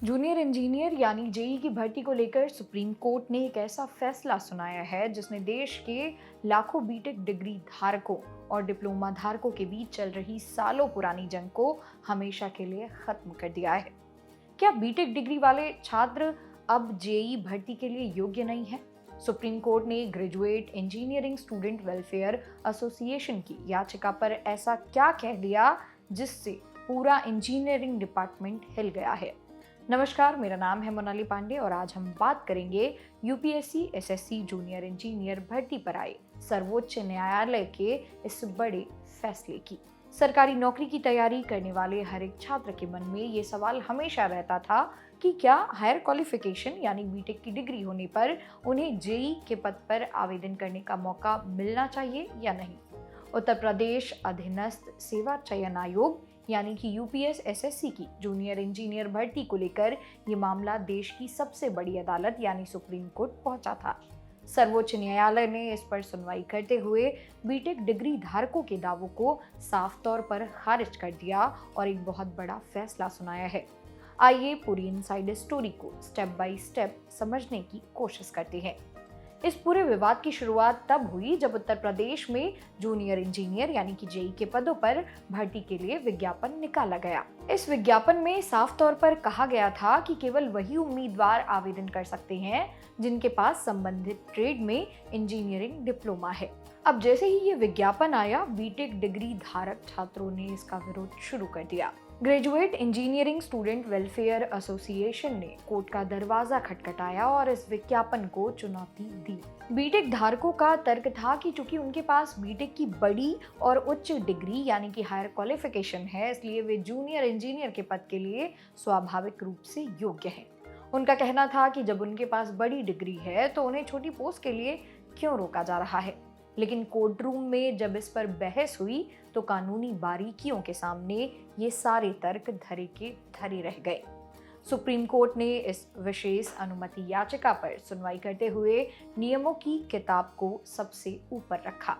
Junior engineer यानी JEE की भर्ती को लेकर सुप्रीम कोर्ट ने एक ऐसा फैसला सुनाया है जिसने देश के लाखों बीटेक डिग्री धारकों और डिप्लोमा धारकों के बीच चल रही सालों पुरानी जंग को हमेशा के लिए खत्म कर दिया है। क्या बीटेक डिग्री वाले छात्र अब जेई भर्ती के लिए योग्य नहीं है? सुप्रीम कोर्ट ने graduate engineering student welfare association की याचिका पर ऐसा क्या कह दिया जिससे पूरा इंजीनियरिंग डिपार्टमेंट हिल गया है। नमस्कार, मेरा नाम है मोनाली पांडे और आज हम बात करेंगे यूपीएससी एसएससी जूनियर इंजीनियर भर्ती पर आए सर्वोच्च न्यायालय के इस बड़े फैसले की। सरकारी नौकरी की तैयारी करने वाले हर एक छात्र के मन में ये सवाल हमेशा रहता था कि क्या हायर क्वालिफिकेशन यानी बीटेक की डिग्री होने पर उन्हें जेई के पद पर आवेदन करने का मौका मिलना चाहिए या नहीं। उत्तर प्रदेश अधीनस्थ सेवा चयन आयोग यानी कि यूपीएस एसएससी की जूनियर इंजीनियर भर्ती को लेकर ये मामला देश की सबसे बड़ी अदालत यानी सुप्रीम कोर्ट पहुंचा था। सर्वोच्च न्यायालय ने इस पर सुनवाई करते हुए बीटेक डिग्री धारकों के दावों को साफ तौर पर खारिज कर दिया और एक बहुत बड़ा फैसला सुनाया है। आइए पूरी इनसाइड स्टोरी को स्टेप बाय स्टेप समझने की कोशिश करते हैं। इस पूरे विवाद की शुरुआत तब हुई जब उत्तर प्रदेश में जूनियर इंजीनियर यानी कि जेई के पदों पर भर्ती के लिए विज्ञापन निकाला गया। इस विज्ञापन में साफ तौर पर कहा गया था कि केवल वही उम्मीदवार आवेदन कर सकते हैं जिनके पास संबंधित ट्रेड में इंजीनियरिंग डिप्लोमा है। अब जैसे ही ये विज्ञापन आया, बीटेक डिग्री धारक छात्रों ने इसका विरोध शुरू कर दिया। Graduate engineering student welfare association ने कोर्ट का दरवाजा खटखटाया और इस विज्ञापन को चुनौती दी। बीटेक धारकों का तर्क था कि चूंकि उनके पास बीटेक की बड़ी और उच्च डिग्री यानी कि हायर क्वालिफिकेशन है, इसलिए वे जूनियर इंजीनियर के पद के लिए स्वाभाविक रूप से योग्य हैं। उनका कहना था कि जब उनके पास बड़ी डिग्री है तो उन्हें छोटी पोस्ट के लिए क्यों रोका जा रहा है। लेकिन कोर्ट रूम में जब इस पर बहस हुई तो कानूनी बारीकियों के सामने ये सारे तर्क धरे के धरे रह गए। सुप्रीम कोर्ट ने इस विशेष अनुमति याचिका पर सुनवाई करते हुए नियमों की किताब को सबसे ऊपर रखा।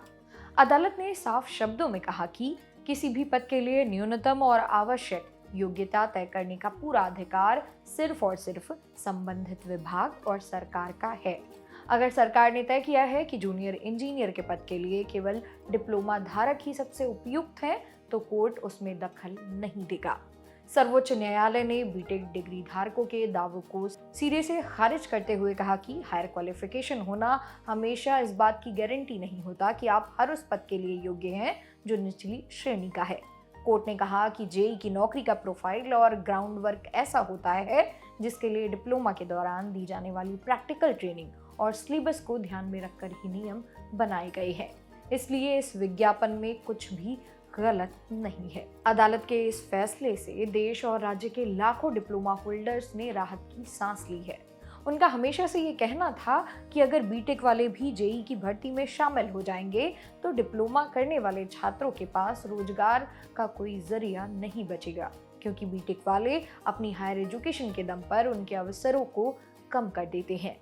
अदालत ने साफ शब्दों में कहा कि किसी भी पद के लिए न्यूनतम और आवश्यक योग्यता तय करने का पूरा अधिकार सिर्फ और सिर्फ संबंधित विभाग और सरकार का है। अगर सरकार ने तय किया है कि जूनियर इंजीनियर के पद के लिए केवल डिप्लोमा धारक ही सबसे उपयुक्त हैं, तो कोर्ट उसमें दखल नहीं देगा। सर्वोच्च न्यायालय ने बीटेक डिग्री धारकों के दावों को सिरे से खारिज करते हुए कहा कि हायर क्वालिफिकेशन होना हमेशा इस बात की गारंटी नहीं होता कि आप हर उस पद के लिए योग्य हैं जो निचली श्रेणी का है। कोर्ट ने कहा कि जेई की नौकरी का प्रोफाइल और ग्राउंड वर्क ऐसा होता है जिसके लिए डिप्लोमा के दौरान दी जाने वाली प्रैक्टिकल ट्रेनिंग और सिलेबस को ध्यान में रखकर ही नियम बनाए गए हैं। इसलिए इस विज्ञापन में कुछ भी गलत नहीं है। अदालत के इस फैसले से देश और राज्य के लाखों डिप्लोमा होल्डर्स ने राहत की सांस ली है। उनका हमेशा से ये कहना था कि अगर बीटेक वाले भी जेई की भर्ती में शामिल हो जाएंगे तो डिप्लोमा करने वाले छात्रों के पास रोजगार का कोई जरिया नहीं बचेगा, क्योंकि बीटेक वाले अपनी हायर एजुकेशन के दम पर उनके अवसरों को कम कर देते हैं।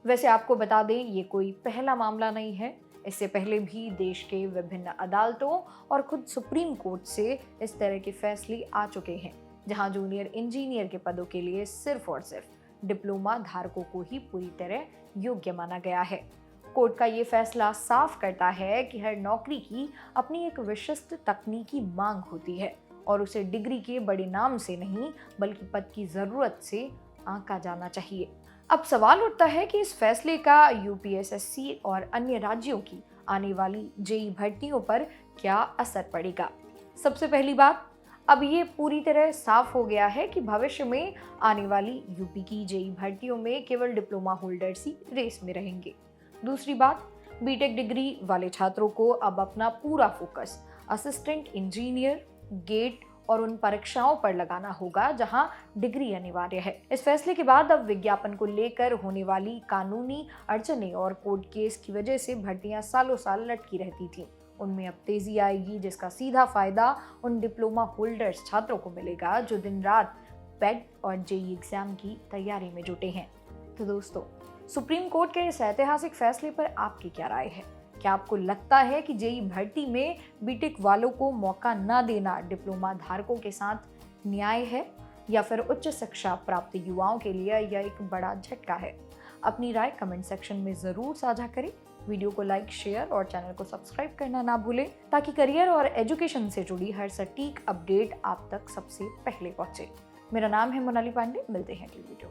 वैसे आपको बता दें, ये कोई पहला मामला नहीं है। इससे पहले भी देश के विभिन्न अदालतों और खुद सुप्रीम कोर्ट से इस तरह के फैसले आ चुके हैं, जहां जूनियर इंजीनियर के पदों के लिए सिर्फ और सिर्फ डिप्लोमा धारकों को ही पूरी तरह योग्य माना गया है। कोर्ट का ये फैसला साफ करता है कि हर नौकरी की अपनी एक विशिष्ट तकनीकी मांग होती है और उसे डिग्री के बड़े नाम से नहीं बल्कि पद की जरूरत से आंका जाना चाहिए। अब सवाल उठता है कि इस फैसले का यूपीएसएससी और अन्य राज्यों की आने वाली जेई भर्तियों पर क्या असर पड़ेगा। सबसे पहली बात, अब ये पूरी तरह साफ हो गया है कि भविष्य में आने वाली यूपी की जेई भर्तियों में केवल डिप्लोमा होल्डर्स ही रेस में रहेंगे। दूसरी बात, बीटेक डिग्री वाले छात्रों को अब अपना पूरा फोकस असिस्टेंट इंजीनियर, गेट और उन परीक्षाओं पर लगाना होगा जहां डिग्री अनिवार्य है। इस फैसले के बाद अब विज्ञापन को लेकर होने वाली कानूनी अड़चनें और कोर्ट केस की वजह से भर्तियां सालों साल लटकी रहती थीं, उनमें अब तेजी आएगी, जिसका सीधा फायदा उन डिप्लोमा होल्डर्स छात्रों को मिलेगा जो दिन रात पेट और जेई एग्जाम की तैयारी में जुटे हैं। तो दोस्तों, सुप्रीम कोर्ट के इस ऐतिहासिक फैसले पर आपकी क्या राय है? क्या आपको लगता है कि जेई भर्ती में बीटेक वालों को मौका न देना डिप्लोमा धारकों के साथ न्याय है? या फिर उच्च शिक्षा प्राप्त युवाओं के लिए यह एक बड़ा झटका है? अपनी राय कमेंट सेक्शन में ज़रूर साझा करें। वीडियो को लाइक, शेयर और चैनल को सब्सक्राइब करना ना भूलें ताकि करियर और एजुकेशन से जुड़ी हर सटीक अपडेट आप तक सबसे पहले पहुंचे। मेरा नाम है मोनाली पांडे। मिलते हैं अगली वीडियो।